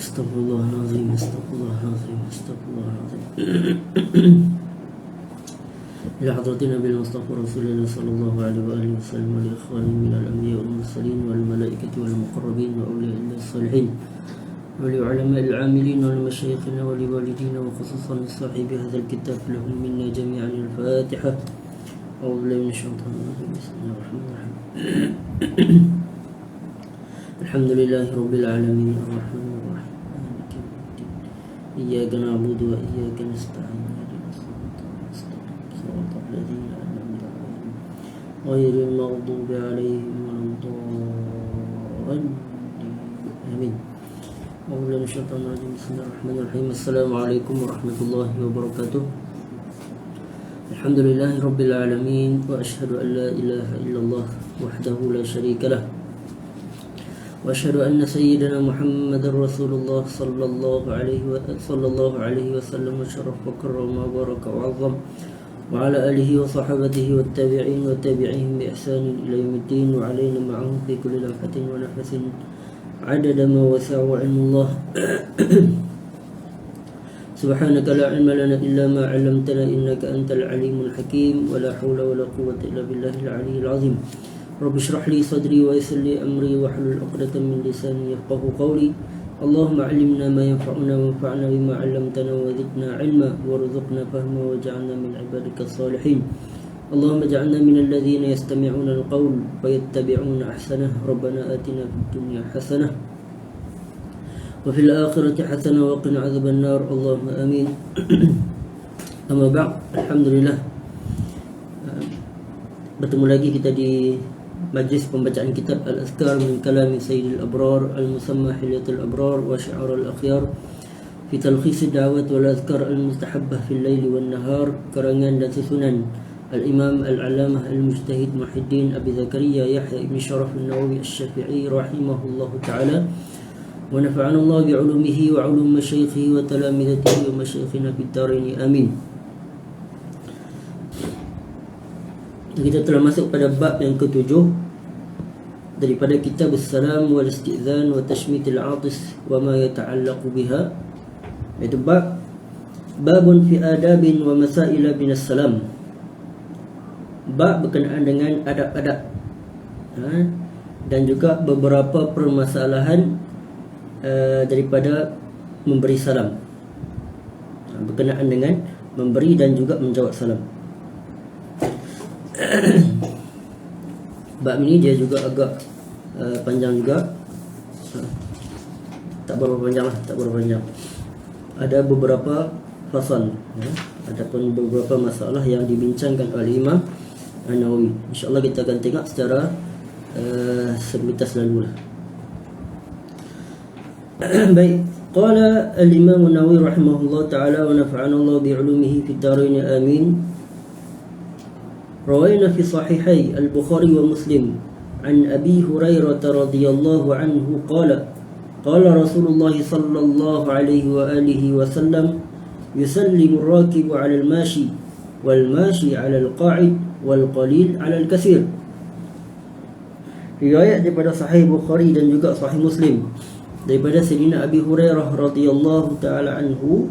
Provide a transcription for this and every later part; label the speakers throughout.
Speaker 1: Astagfirullahaladzim, astagfirullahaladzim, astagfirullahaladzim. Ila hadratin Nabi Mustafa Rasulullah sallallahu alaihi wa alihi wasallam wa li ikhwani min al-anbiya wal mursalin wal malaikati wal muqarrabin wa awliya as-salihin wa li ulama al-amilin wal mashayikhina wa li walidina wa khususan sahibi hadzal kitab lahum minna jami'an al-Fatiha. A'udzu billahi minash shaitanir rajim. Bismillahirrahmanirrahim. Alhamdulillahi rabbil alamin arrahmanir rahim maliki yawmiddin iyyaka na'budu wa iyyaka nasta'in ihdinas siratal mustaqim siratal ladzina an'amta 'alaihim ghairil maghdubi 'alaihim waladdallin amin. A'udzu billahi minash shaitanir rajim. Bismillahirrahmanirrahim. Assalamualaikum warahmatullahi wabarakatuh. Alhamdulillahi rabbil alamin wa asyhadu an la ilaha illallah wahdahu la syarika lah وأشهد أن سيدنا محمد رسول الله صلى الله عليه وسلم وشرف وكرم وبارك وعظم وعلى آله وصحبه والتابعين وتابعيهم بإحسان إلى يوم الدين وعلينا معهم في كل لمحة ونفس عدد ما وسع علم الله. سبحانك لا علم لنا إلا ما علمتنا إنك أنت العليم الحكيم ولا حول ولا قوة إلا بالله العلي العظيم. رب اشرح لي صدري ويسر لي أمري واحلل عقدة من لساني يفقهوا قولي. اللهم علمنا ما ينفعنا وانفعنا بما علمتنا وزدنا علما وارزقنا فهما واجعلنا من عبادك الصالحين. اللهم اجعلنا من الذين يستمعون القول ويتبعون أحسنه. ربنا آتنا في الدنيا حسنة وفي الآخرة حسنة وقنا عذاب النار. اللهم آمين. أما بعد, Alhamdulillah, bertemu lagi kita di majlis pembacaan kitab Al-Azkar min kalami Sayyidil Abrar Al-Musamma Hilyatul Abrar wa Syi'ar Al-Akhyar fi talkhis ad-da'awat wal azkar al-mustahabbah fil laili wan nahar, karangan dan susunan Al-Imam Al-Alamah Al-Mujtahid Muhyiddin Abi Zakaria Yahya ibn Sharaf An-Nawawi Asy-Syafi'i rahimahullahu ta'ala wa nafa'ana Allah bi 'ulumihi wa 'ulum masyaikhihi wa talamidatihi wa masyayikhina fid darain amin. Kita telah masuk pada bab yang ketujuh daripada kitab As-Salam wal Istizan wa Tashmitil Atis wa ma yata'allaqu biha, iaitu babun fi adabin wa masaila bin as-salam. Bab berkenaan dengan adab-adab dan juga beberapa permasalahan daripada memberi salam, berkenaan dengan memberi dan juga menjawab salam. Bab ini dia juga agak panjang juga, tak berapa panjang. Ada beberapa fasal, ataupun beberapa masalah yang dibincangkan oleh Imam An-Nawawi. InsyaAllah kita akan tengok secara sepintas lalu lah. Baik, qala al-Imam An-Nawawi rahimahullah ta'ala wa nafa'ana Allah bi'ulumihi fid darain amin. روينا في صحيحي البخاري ومسلم عن أبي هريرة رضي الله عنه قال قال رسول الله صلى الله عليه وآله وسلم يسلم الراكب على الماشي والماشي على القاعد والقليل على الكثير. Riwayat daripada Sahih Bukhari dan juga Sahih Muslim daripada Sayyidina Abi Hurairah radhiyallahu taala anhu,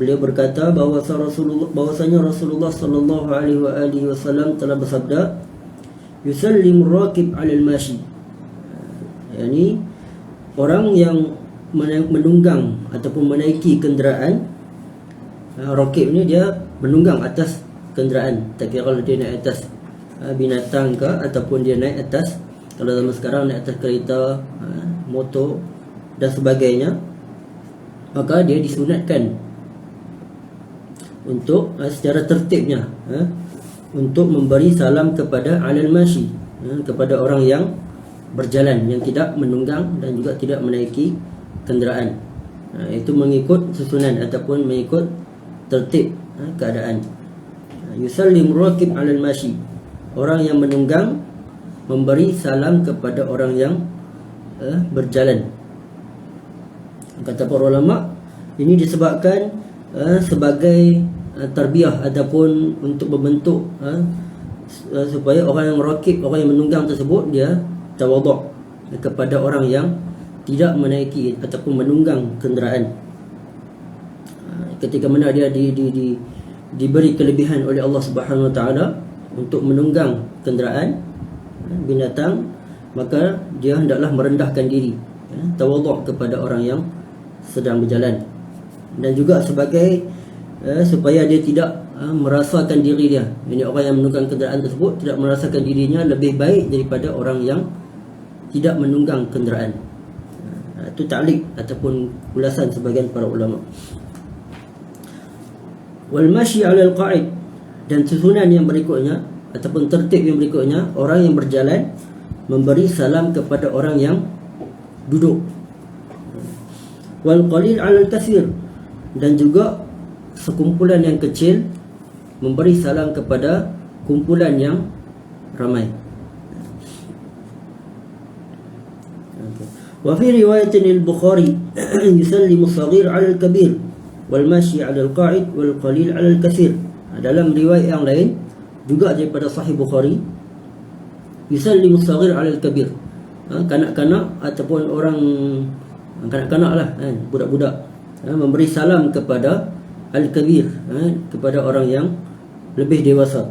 Speaker 1: beliau berkata bahwasanya Rasulullah sallallahu alaihi wasallam telah bersabda, yusallimur rakib 'alal mashi, yakni orang yang menunggang ataupun menaiki kenderaan. Rakib ni dia menunggang atas kenderaan, tak kira kalau dia naik atas binatang ke ataupun dia naik atas, kalau zaman sekarang naik atas kereta, motor dan sebagainya, maka dia disunatkan untuk secara tertibnya untuk memberi salam kepada alal mashi, kepada orang yang berjalan, yang tidak menunggang dan juga tidak menaiki kenderaan. Itu mengikut susunan ataupun mengikut tertib keadaan. Yusallim rakib alal mashi, orang yang menunggang memberi salam kepada orang yang berjalan. Kata para ulama, ini disebabkan sebagai tarbiyah ataupun untuk membentuk supaya orang yang rakib, orang yang menunggang tersebut, dia tawaduk kepada orang yang tidak menaiki ataupun menunggang kenderaan. Ketika mana dia diberi kelebihan oleh Allah Subhanahu Wa Taala untuk menunggang kenderaan binatang, maka dia hendaklah merendahkan diri, tawadhu' kepada orang yang sedang berjalan, dan juga sebagai supaya dia tidak merasakan diri dia, ini orang yang menunggang kenderaan tersebut tidak merasakan dirinya lebih baik daripada orang yang tidak menunggang kenderaan. Itu ta'liq ataupun ulasan sebagian para ulama. Wal masyi 'ala al-qa'id, dan susunan yang berikutnya ataupun tertib yang berikutnya, orang yang berjalan memberi salam kepada orang yang duduk. Wal qalil 'ala al-katsir, dan juga sekumpulan yang kecil memberi salam kepada kumpulan yang ramai. Wa fi riwayatin al-Bukhari yusallimu as-saghir 'ala al-kabir wal mashi 'ala al-qa'id wal qalil 'ala al-katsir. Dalam riwayat yang lain juga daripada Sahih Bukhari, yusallimu as-saghir 'ala al-kabir, kanak-kanak ataupun orang kanak-kanak lah, budak-budak, memberi salam kepada al-kabir, kepada orang yang lebih dewasa.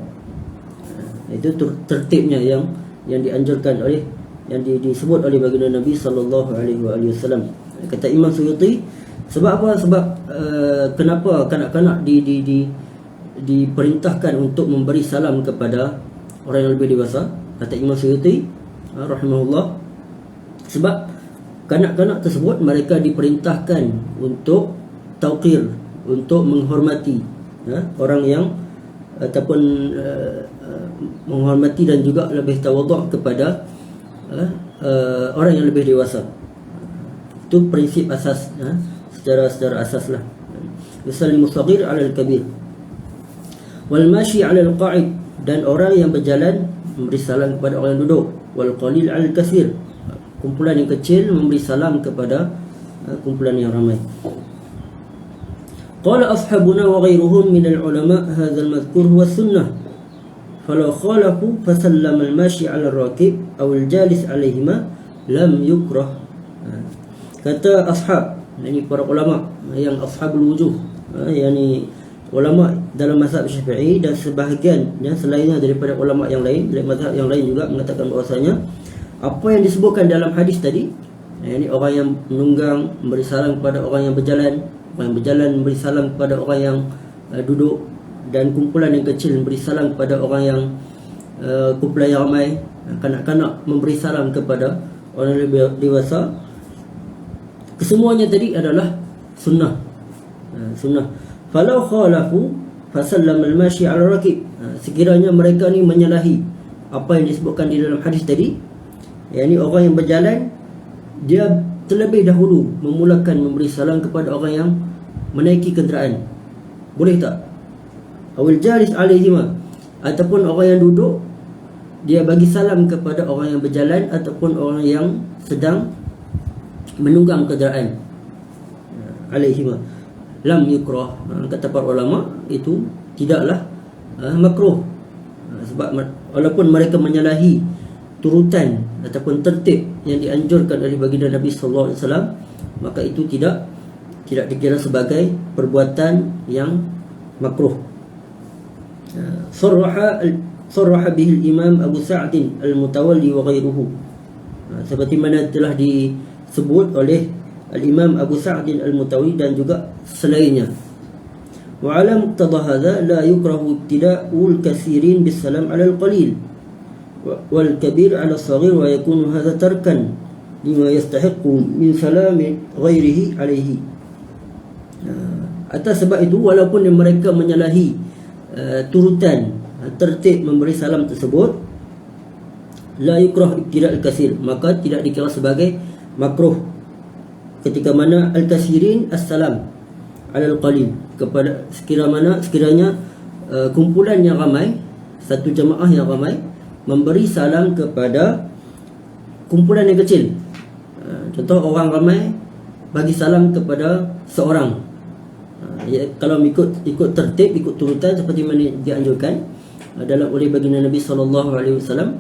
Speaker 1: Itu tertibnya yang dianjurkan oleh, yang disebut oleh baginda Nabi sallallahu alaihi wasallam. Kata Imam Suyuti, sebab apa? Sebab kenapa kanak-kanak diperintahkan untuk memberi salam kepada orang yang lebih dewasa? Kata Imam Suyuti rahimahullah, sebab kanak-kanak tersebut mereka diperintahkan untuk tauqir, untuk menghormati orang yang ataupun menghormati dan juga lebih tawadhu' kepada orang yang lebih dewasa. Itu prinsip asas, secara asas lah. Yusallimu as-saghir 'ala al-kabir wal mashi 'ala al-qa'id, dan orang yang berjalan memberi salam kepada orang yang duduk. Wal qalil 'ala al-katsir, kumpulan yang kecil memberi salam kepada kumpulan yang ramai. Qala ashabuna wa ghayruhum min al-ulama hadha al-madhkur huwa as-sunnah, falau khalafu fasallama al-mashi 'ala al-rakib aw al-jalis 'alayhima lam yukrah. Kata ashab, ini para ulama yang ashabul wujuh, yakni ulama dalam mazhab Syafi'i dan sebahagian selainnya daripada ulama yang lain, dari mazhab yang lain juga mengatakan bahwasanya apa yang disebutkan dalam hadis tadi, yakni orang yang menunggang memberi salam kepada orang yang berjalan, orang yang berjalan memberi salam kepada orang yang duduk, dan kumpulan yang kecil memberi salam kepada orang yang kumpulan yang ramai, kanak-kanak memberi salam kepada orang yang lebih dewasa. Kesemuanya tadi adalah sunnah. Sunnah. Falau khalafu fasallama al-mashi 'ala rakib. Sekiranya mereka ni menyalahi apa yang disebutkan di dalam hadis tadi, yakni orang yang berjalan dia terlebih dahulu memulakan memberi salam kepada orang yang menaiki kenderaan, boleh tak? Awal jalis 'alaihima, ataupun orang yang duduk dia bagi salam kepada orang yang berjalan ataupun orang yang sedang menunggang kenderaan, 'alaihima lam yukrah. Kata para ulama, itu tidaklah makruh, sebab walaupun mereka menyalahi turutan ataupun tertib yang dianjurkan oleh baginda Nabi sallallahu alaihi wasallam, maka itu tidak dikira sebagai perbuatan yang makruh. Sarraha bihi al-Imam Abu Sa'd al-Mutawalli wa ghairuhu, seperti mana telah disebut oleh al-Imam Abu Sa'd al-Mutawalli dan juga selainnya. Wa 'ala muqtada hadha la yukrahu ibtida'ul katsirin bis-salam 'ala al-qalil wal kabir 'ala as-saghir, wa yakunu hadha tarkan lima yastahiqqu min salami ghairihi 'alaihi. Atas sebab itu, walaupun mereka menyalahi turutan tertib memberi salam tersebut, la yukrah ibtida'ul katsir, maka tidak dikira sebagai makruh ketika mana al-katsirin as-salam 'ala al-qalil, kepada sekiranya kumpulan yang ramai, satu jemaah yang ramai memberi salam kepada kumpulan yang kecil. Contoh, orang ramai bagi salam kepada seorang. Kalau ikut tertib, ikut turutan seperti mana dianjurkan dalam oleh baginda Nabi sallallahu alaihi wasallam,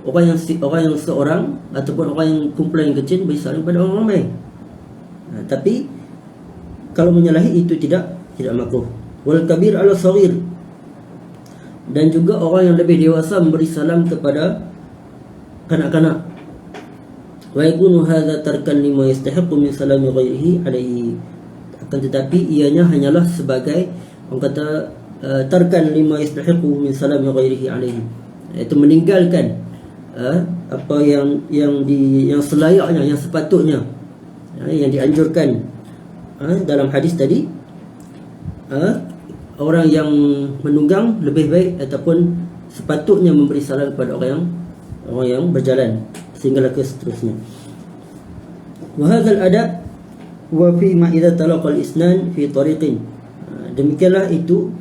Speaker 1: orang yang seorang ataupun orang yang kumpulan yang kecil beri salam pada orang ramai. Tapi kalau menyalahi itu tidak makruh. Wal kabir ala saghir, dan juga orang yang lebih dewasa memberi salam kepada kanak-kanak. Wa yakunu hadza tarkan lima yastahiqu min salami ghairihi alaihi, akan tetapi ianya hanyalah sebagai orang kata tarkan lima yastahiqu min salami ghairihi alaihi, iaitu meninggalkan apa yang selayaknya, yang sepatutnya, yang dianjurkan dalam hadis tadi. Orang yang menunggang lebih baik ataupun sepatutnya memberi salam kepada orang yang berjalan, sehinggalah ke seterusnya. Wa hadzal adab wa fi ma idza talaqa al-isnan fi tariqin, demikianlah itu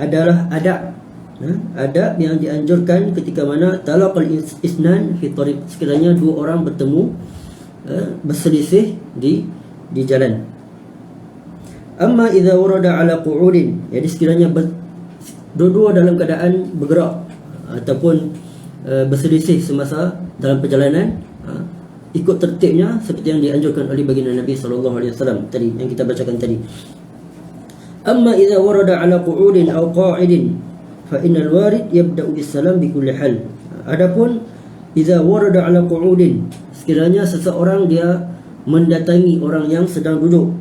Speaker 1: adalah adab yang dianjurkan ketika mana talaqal isnan fi tariq, sekiranya dua orang bertemu berselisih di jalan. Amma idza warada ala qu'udin, jadi sekiranya dua-dua dalam keadaan bergerak ataupun berselisih semasa dalam perjalanan, ikut tertibnya seperti yang dianjurkan oleh baginda Nabi sallallahu alaihi wasallam tadi yang kita bacakan tadi. Amma idza warada ala qu'udin aw qa'idin fa innal warid yabda'u bis salam bi kulli hal. Adapun idza warada ala qu'udin, sekiranya seseorang dia mendatangi orang yang sedang duduk,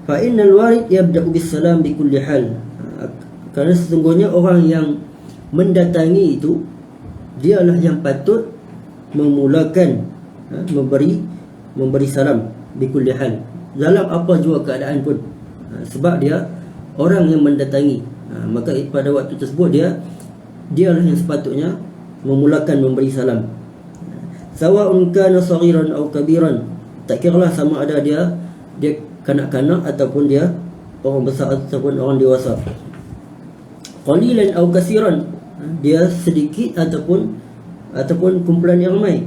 Speaker 1: fa innal warid yabda'u bis salam bi kulli hal, kerana sesungguhnya orang yang mendatangi itu dialah yang patut memulakan memberi salam bi kulli hal, dalam apa jua keadaan pun, sebab dia orang yang mendatangi, maka pada waktu tersebut dialah yang sepatutnya memulakan memberi salam. Sawa'un kana saghiran aw kabiran, tak kiralah sama ada dia kanak-kanak ataupun dia orang besar ataupun orang dewasa. Qalilan aw kasiran, dia sedikit ataupun kumpulan yang ramai.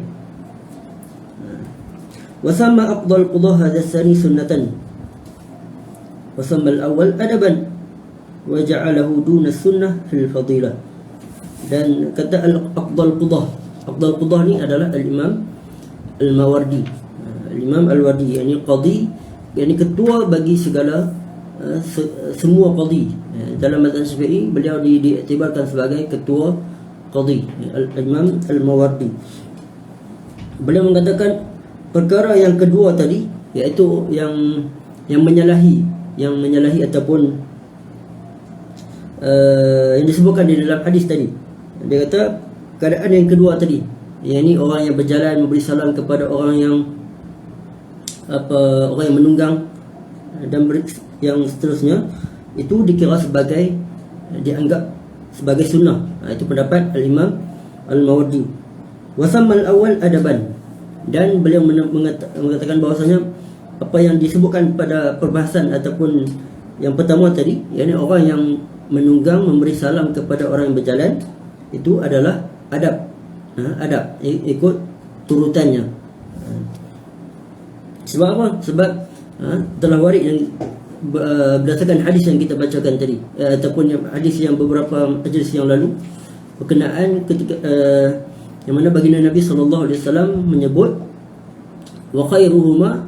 Speaker 1: Wasamma afdal qudah hadha sani sunnatan, wasamma al-awwal adaban, wa ja'alahu duna sunnah fil fadilah. Dan kata al-afdal qudah ni adalah al-Imam al-Mawardi, al-Imam al-Wardi, yakni qadi, yakni ketua bagi segala semua qadi. Dalam mazhab Syafi'i beliau diiktibarkan sebagai ketua qadi, al-Imam al-Mawardi. Beliau mengatakan perkara yang kedua tadi, iaitu yang menyalahi ataupun yang disebutkan di dalam hadis tadi. Dia kata keadaan yang kedua tadi, yakni orang yang berjalan memberi salam kepada orang yang menunggang dan yang seterusnya, itu dikira dianggap sebagai sunnah. Itu pendapat al-Imam al-Mawardi. Wasamma al-awwal adaban, dan beliau mengatakan bahawasanya apa yang disebutkan pada perbahasan ataupun yang pertama tadi, yakni orang yang menunggang memberi salam kepada orang yang berjalan, itu adalah adab, ikut turutannya. Sebab apa? Sebab telah warid yang berdasarkan hadis yang kita bacakan tadi, ataupun hadis yang beberapa majlis yang lalu berkenaan ketika yang mana baginda Nabi sallallahu alaihi wasallam menyebut wa khairuhuma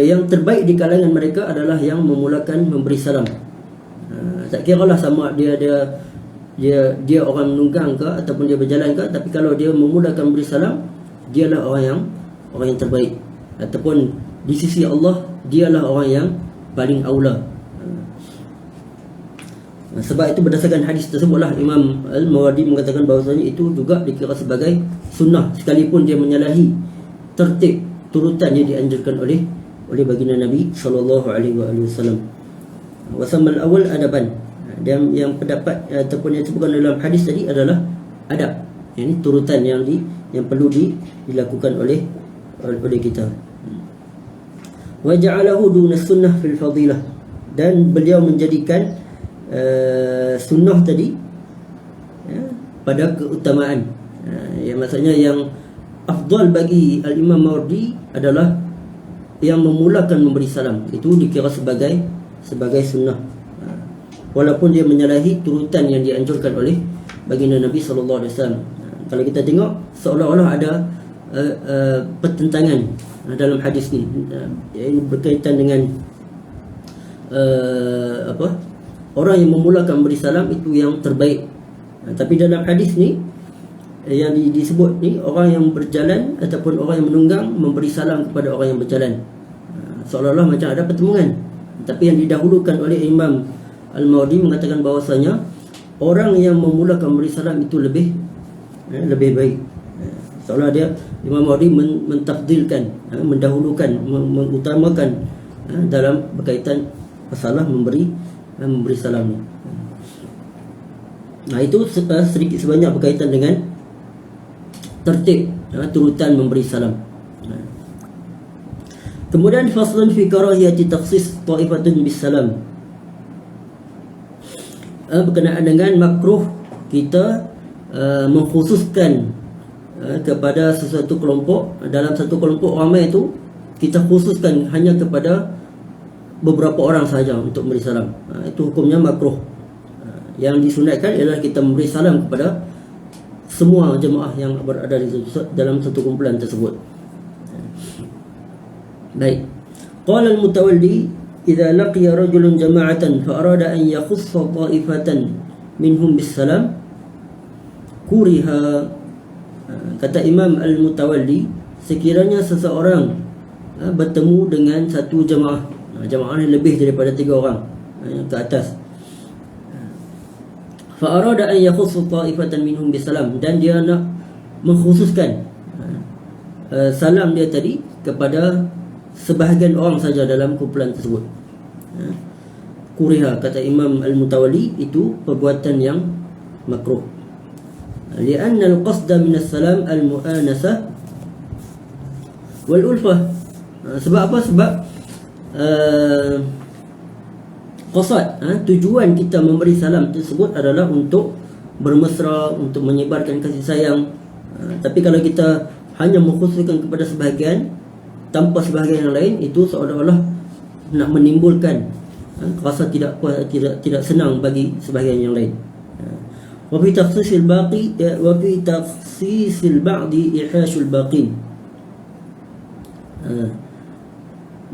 Speaker 1: yang terbaik di kalangan mereka adalah yang memulakan memberi salam. Tak kiralah sama dia orang menunggang ke ataupun dia berjalan ke, tapi kalau dia memulakan memberi salam, dialah orang yang terbaik, ataupun di sisi Allah dialah orang yang paling aula. Sebab itu berdasarkan hadis tersebutlah Imam Al-Mawardi mengatakan bahawasanya itu juga dikira sebagai sunnah, sekalipun dia menyalahi tertib turutan yang dianjurkan oleh baginda Nabi sallallahu alaihi wasallam. Wasammal awal adaban, dan yang pendapat ataupun yang disebutkan dalam hadis tadi adalah adab, ini turutan yang perlu dilakukan oleh kita. Wa ja'alahu duna sunnah fil fadilah, dan beliau menjadikan sunnah tadi pada keutamaan. Yang maksudnya yang afdal bagi al-Imam Mawardi adalah yang memulakan memberi salam, itu dikira sebagai sunnah, walaupun dia menyalahi turutan yang dianjurkan oleh baginda Nabi sallallahu alaihi wasallam. Kalau kita tengok seolah-olah ada pertentangan dalam hadis ni, ini berkaitan dengan orang yang memulakan beri salam itu yang terbaik. Tapi dalam hadis ni yang disebut ni, orang yang berjalan ataupun orang yang menunggang memberi salam kepada orang yang berjalan, seolah-olah macam ada pertemuan. Tapi yang didahulukan oleh Imam Al-Mawardi mengatakan bahawasanya orang yang memulakan beri salam itu lebih baik. Seolah dia Imam Mawardi mentafdilkan, mendahulukan, mengutamakan dalam berkaitan masalah memberi salam ni. Itu sedikit sebanyak berkaitan dengan tertib turutan memberi salam. Kemudian faslun fi karahiyati takhsis ta'ifatun bis salam, berkenaan dengan makruh kita mengkhususkan kepada sesuatu kelompok. Dalam satu kelompok ramai itu kita khususkan hanya kepada beberapa orang sahaja untuk memberi salam. Itu hukumnya makruh. Yang disunatkan ialah kita memberi salam kepada semua jemaah yang berada dalam satu kumpulan tersebut. Baik. Qala al-Mutawalli, idza laqiya rajulun jama'atan fa arada an yakhussa ta'ifatan minhum bis salam kuriha. Kata Imam Al-Mutawalli, sekiranya seseorang bertemu dengan satu jemaah, jemaah ni lebih daripada 3 orang ke atas, fa arada an yakhussa ta'ifatan minhum bisalam, dan dia nak mengkhususkan salam dia tadi kepada sebahagian orang saja dalam kumpulan tersebut. Kuriha, kata Imam Al-Mutawalli, itu perbuatan yang makruh. Lianna al-qasda min as-salam al-mu'anasah wal-ulfah. Sebab apa? Sebab qasad, tujuan kita memberi salam tersebut adalah untuk bermesra, untuk menyebarkan kasih sayang. Tapi kalau kita hanya mengkhususkan kepada sebahagian tanpa sebahagian yang lain, itu seolah-olah nak menimbulkan rasa tidak puas, tidak senang bagi sebahagian yang lain. Wa fi takhsisil baqi wa fi takhsisil ba'di ihashul baqin.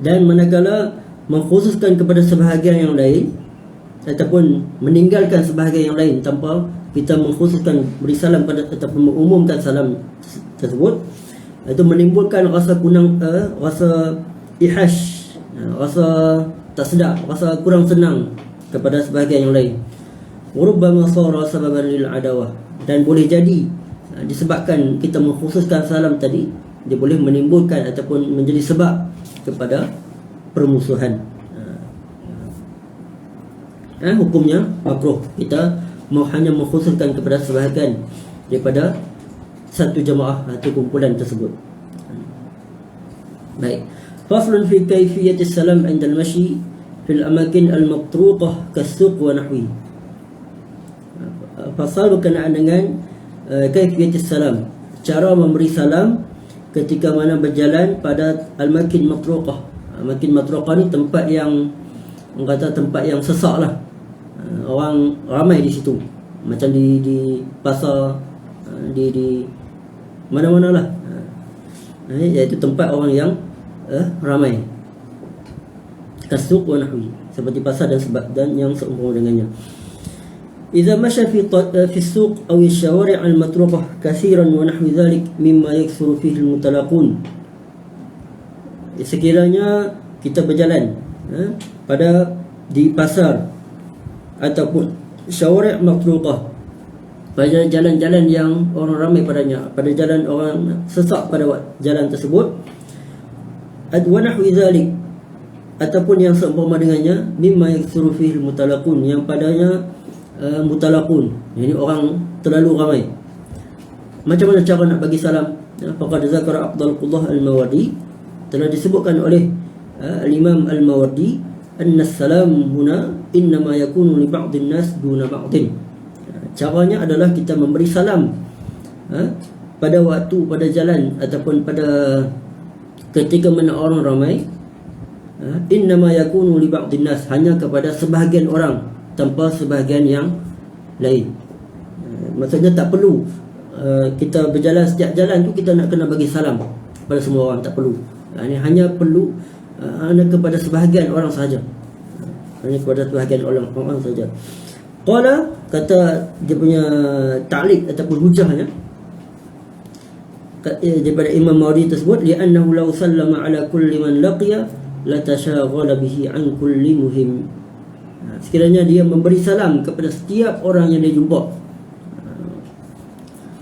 Speaker 1: Dan manakala mengkhususkan kepada sebahagian yang lain ataupun meninggalkan sebahagian yang lain tanpa kita mengkhususkan beri salam pada ataupun mengumumkan salam tersebut, itu menimbulkan rasa rasa ihash, rasa tak sedap, rasa kurang senang kepada sebahagian yang lain. Rubbama sara sababan lil adawah, dan boleh jadi disebabkan kita mengkhususkan salam tadi, dia boleh menimbulkan ataupun menjadi sebab kepada permusuhan. Hukumnya makruh kita hanya mengkhususkan kepada sebahagian daripada satu jemaah atau kumpulan tersebut. Baik. Faslun fi kayfiyati salam 'inda al-mashi fil amakin al-matruqah kas-suq wa nahwi. Fasal berkenaan dengan kayfiyati salam, cara memberi salam ketika mana berjalan pada al-makin matruqah. Makin matruqah ni tempat yang orang kata tempat yang sesak lah, orang ramai di situ, macam di pasar, di mana-mana lah, iaitu tempat orang yang ramai. Kasuq wa nahwi, seperti pasar dan yang seumpama dengannya. Idza masya fi as-suq aw ash-shawari' al-matruqah kaseeran wa nahwi dhalik mimma yakthuru fihi al-mutalaqun. Sekiranya kita berjalan di pasar ataupun syawari' matruqah, pada jalan-jalan yang orang ramai padanya, pada jalan orang sesak pada jalan tersebut, wa nahwi dhalik, ataupun yang seumpama dengannya, mimma yakthuru fihi al-mutalaqun, yang padanya mutalaqun, ini orang terlalu ramai. Macam mana cara nak bagi salam? Faqad zakara afdal quddah al-Mawardi, telah disebutkan oleh al-Imam al-Mawardi, anna salam huna innama yakunu li ba'dhin nas duna ba'dhin. Caranya adalah kita memberi salam pada waktu, pada jalan ataupun pada ketika mana orang ramai, innama yakunu li ba'dhin nas, hanya kepada sebahagian orang tanpa sebahagian yang lain. Maksudnya tak perlu kita berjalan, setiap jalan tu kita nak kena bagi salam pada semua orang, tak perlu. Ini hanya perlu hanya kepada sebahagian orang sahaja. Hanya kepada sebahagian orang sahaja. Qala, kata dia punya ta'liq ataupun hujahnya daripada Imam Mawardi tersebut, li'annahu law sallama ala kulli man laqiya la tashaghala bihi an kulli muhim. Sekiranya dia memberi salam kepada setiap orang yang dia jumpa,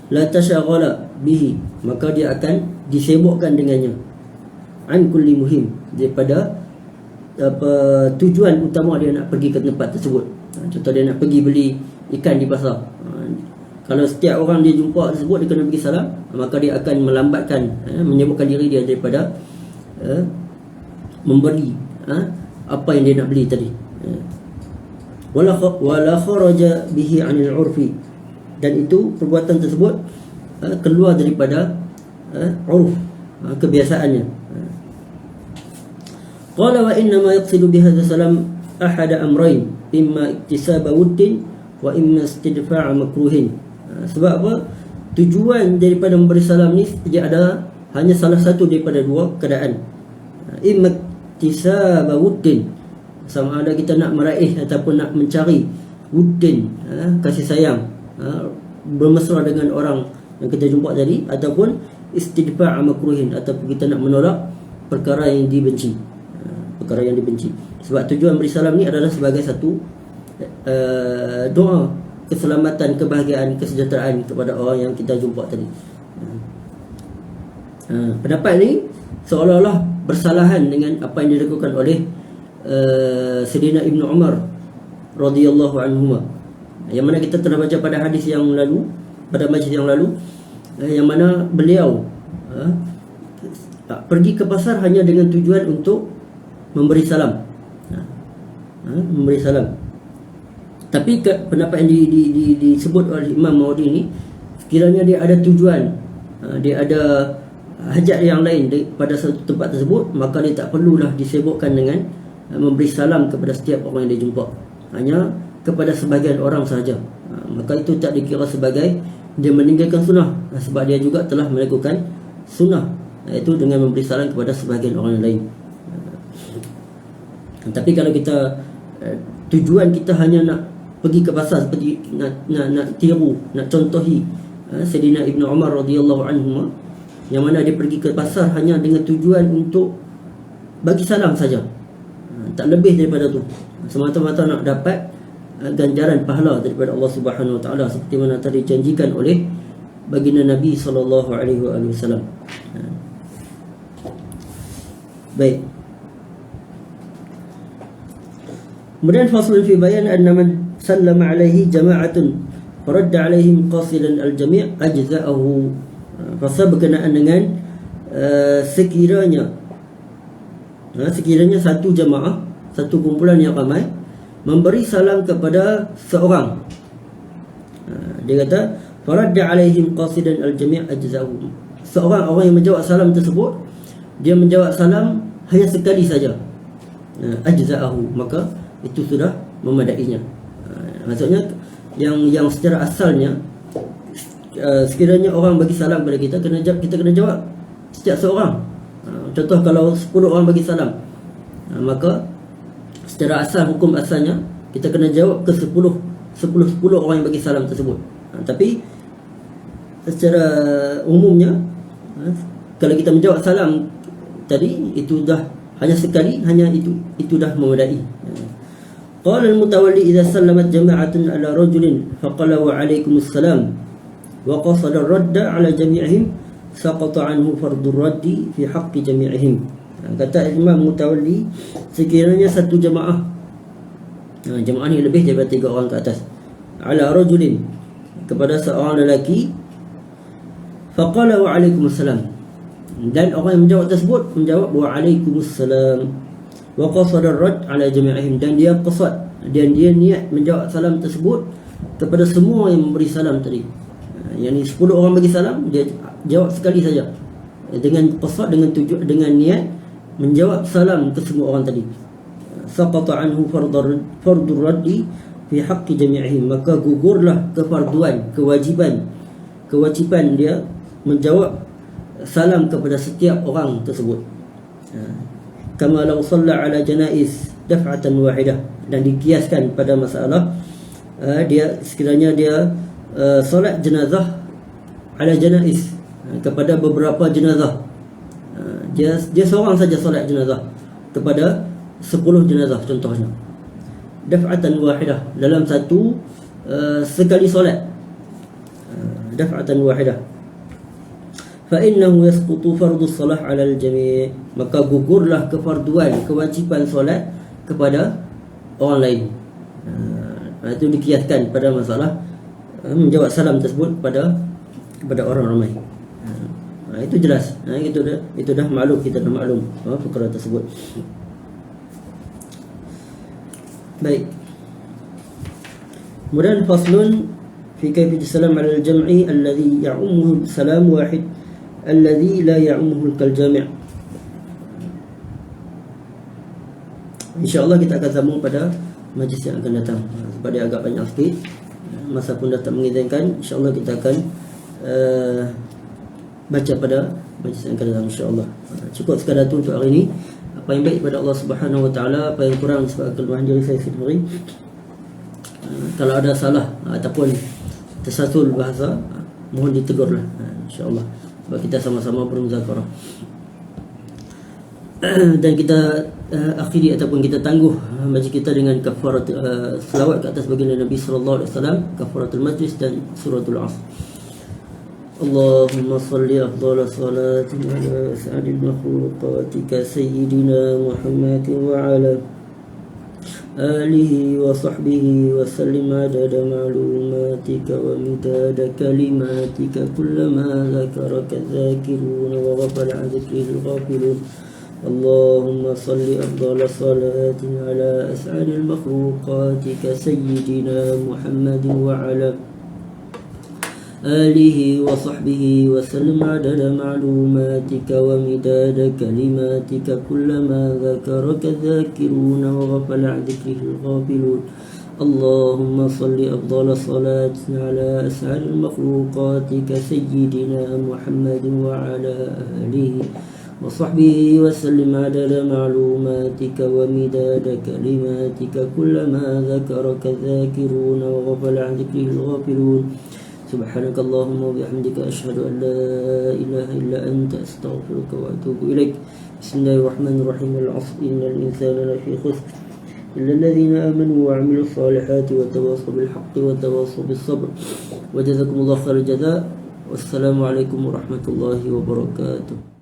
Speaker 1: la tashaghala bihi, maka dia akan disibukkan dengannya, an kulli muhim, daripada tujuan utama dia nak pergi ke tempat tersebut. Contoh dia nak pergi beli ikan di pasar, kalau setiap orang dia jumpa tersebut dia kena bagi salam, maka dia akan melambatkan, menyibukkan diri dia daripada membeli apa yang dia nak beli tadi. Wala kharaja bihi 'anil 'urfi, dan itu perbuatan tersebut keluar daripada urf, kebiasaannya. Qala wa inna ma yaqsidu bihadza salam ahada amrayn, imma iktisaba wuddin wa imma istidfa'a makruhin. Sebab apa? Tujuan daripada memberi salam ni dia ada hanya salah satu daripada dua keadaan. Imma iktisaba wuddin, sama ada kita nak meraih ataupun nak mencari wuddin, kasih sayang, bermesra dengan orang yang kita jumpa tadi, ataupun istidfa' makruhin, ataupun kita nak menolak perkara yang dibenci, perkara yang dibenci. Sebab tujuan beri salam ni adalah sebagai satu doa keselamatan, kebahagiaan, kesejahteraan kepada orang yang kita jumpa tadi. Pendapat ni seolah-olah bersalahan dengan apa yang dilakukan oleh Sayyidina Ibnu Umar radhiyallahu anhu, yang mana kita telah baca pada hadis yang lalu, pada majlis yang lalu, yang mana beliau pergi ke pasar hanya dengan tujuan untuk memberi salam, memberi salam. Tapi pendapat yang disebut oleh Imam Mawardi ni, sekiranya dia ada tujuan, dia ada hajat yang lain pada satu tempat tersebut, maka dia tak perlulah disibukkan dengan memberi salam kepada setiap orang yang dia jumpa, hanya kepada sebahagian orang sahaja. Maka itu tak dikira sebagai dia meninggalkan sunnah, sebab dia juga telah melakukan sunnah, iaitu dengan memberi salam kepada sebahagian orang yang lain. Tapi kalau kita tujuan kita hanya nak pergi ke pasar, seperti nak tiru, nak contohi Sayyidina Ibnu Umar radhiyallahu anhu, yang mana dia pergi ke pasar hanya dengan tujuan untuk bagi salam saja, tak lebih daripada tu, semata-mata nak dapat ganjaran pahala daripada Allah Subhanahu Wa Taala, seperti mana tadi dijanjikan oleh baginda Nabi sallallahu alaihi wasallam. Baik. Kemudian faslun fi bayan anna man sallama alaihi jama'atun faradda alaihim qasidan al-jami' ajza'ahu. Pasal berkenaan dengan sekiranya satu jamaah, satu kumpulan yang ramai memberi salam kepada seorang, dia kata faradda alaihim qasidan al-jami' ajza'ahu. Seorang orang yang menjawab salam tersebut, dia menjawab salam hanya sekali saja, ajza'ahu, maka itu sudah memadainya. Maksudnya yang secara asalnya, sekiranya orang bagi salam kepada kita, kita kena jawab setiap seorang. Contoh kalau 10 orang bagi salam, maka secara asal, hukum asalnya kita kena jawab ke 10 orang yang bagi salam tersebut. Tapi secara umumnya, kalau kita menjawab salam tadi, itu dah hanya sekali, hanya itu dah memadai. Qala al-mutawalli idza sallamat jama'atun ala rajulin faqala wa alaikumussalam wa qasada ar-radda ala jami'ihim saqata anhu fardur raddi fi haqqi jami'ihim. Kata Imam Mutawalli, sekiranya satu jamaah, jamaah ni lebih daripada 3 orang ke atas, ala rajulin, kepada seorang lelaki, faqala wa alaikumussalam, dan orang yang menjawab tersebut menjawab wa alaikumussalam, wa qasada ar-radd ala jami'ihim, dan dia qasad, dan dia niat menjawab salam tersebut kepada semua yang memberi salam tadi. Yang ni 10 orang bagi salam, dia jawab sekali saja dengan qasad, dengan niat menjawab salam ke semua orang tadi. Saqata anhu fardur raddi fi fi haqqi jami'ihim, maka gugurlah kefarduan, kewajiban dia menjawab salam kepada setiap orang tersebut. Kama law shalla ala janaiz daf'atan wahidah, dan dikiaskan pada masalah dia sekiranya dia solat jenazah ala janaiz, kepada beberapa jenazah. Dia seorang saja solat jenazah kepada 10 jenazah contohnya. Daf'atan wahidah, dalam satu sekali solat. Daf'atan wahidah. Fa innahu yasqutu fardhu shalah 'ala al-jami', maka gugurlah kefarduan, kewajiban solat kepada orang lain. Itu dikiaskan pada masalah menjawab salam tersebut kepada orang ramai. Itu jelas. Itu dah maklum, kita dah maklum perkara tersebut. Baik. Kemudian faslun fi kayfiyati salam 'ala al-jam'i alladhi ya'ummuhu salam wahid alladhi la ya'ummuhu kal-jami'. InsyaAllah kita akan sambung pada majlis yang akan datang. Sebab dia agak banyak sikit, masa pun dah tak mengizinkan. InsyaAllah kita akan baca pada majlis yang akan datang, insyaAllah. Cukup sekadar itu untuk hari ini. Apa yang baik pada Allah Subhanahu Wa Taala, apa yang kurang sebab kelemahan diri saya sendiri. Kalau ada salah ataupun tersasul bahasa, mohon ditegurlah, insyaAllah. Sebab kita sama-sama bermuzakarah. Dan kita akhiri ataupun kita tangguh majlis kita dengan kafarat selawat ke atas baginda Nabi sallallahu alaihi wasallam, kafaratul majlis dan suratul Asr. Allahumma salli afdhala salati ala sa'adil makhluqatika sayyidina Muhammadin wa ala alihi wa sahbihi wa sallim adada ma'lumatika wa midada kalimatika kullama zakaraka zakiruna wa ghafala an zikrihil ghafilun. اللهم صل أفضل صلاة على أسعد المخلوقات كسيدنا محمد وعلى آله وصحبه وسلم عدد معلوماتك ومداد كلماتك كلما ذكرك الذاكرون وغفل عن ذكره الغافلون. اللهم صل أفضل صلاة على أسعد المخلوقات كسيدنا محمد وعلى آله وصحبه وسلم عدد معلوماتك ومداد كلماتك كلما ذكرك الذاكرون وغفل عن ذكره الغافلون. سبحانك اللهم وبحمدك أشهد أن لا إله إلا أنت أستغفرك وأتوب إليك. بسم الله الرحمن الرحيم. العصر إن الإنسان لفي خسر إلا الذين آمنوا وعملوا الصالحات وتواصوا بالحق وتواصوا بالصبر. وجزاكم الله خير الجزاء. والسلام عليكم ورحمة الله وبركاته.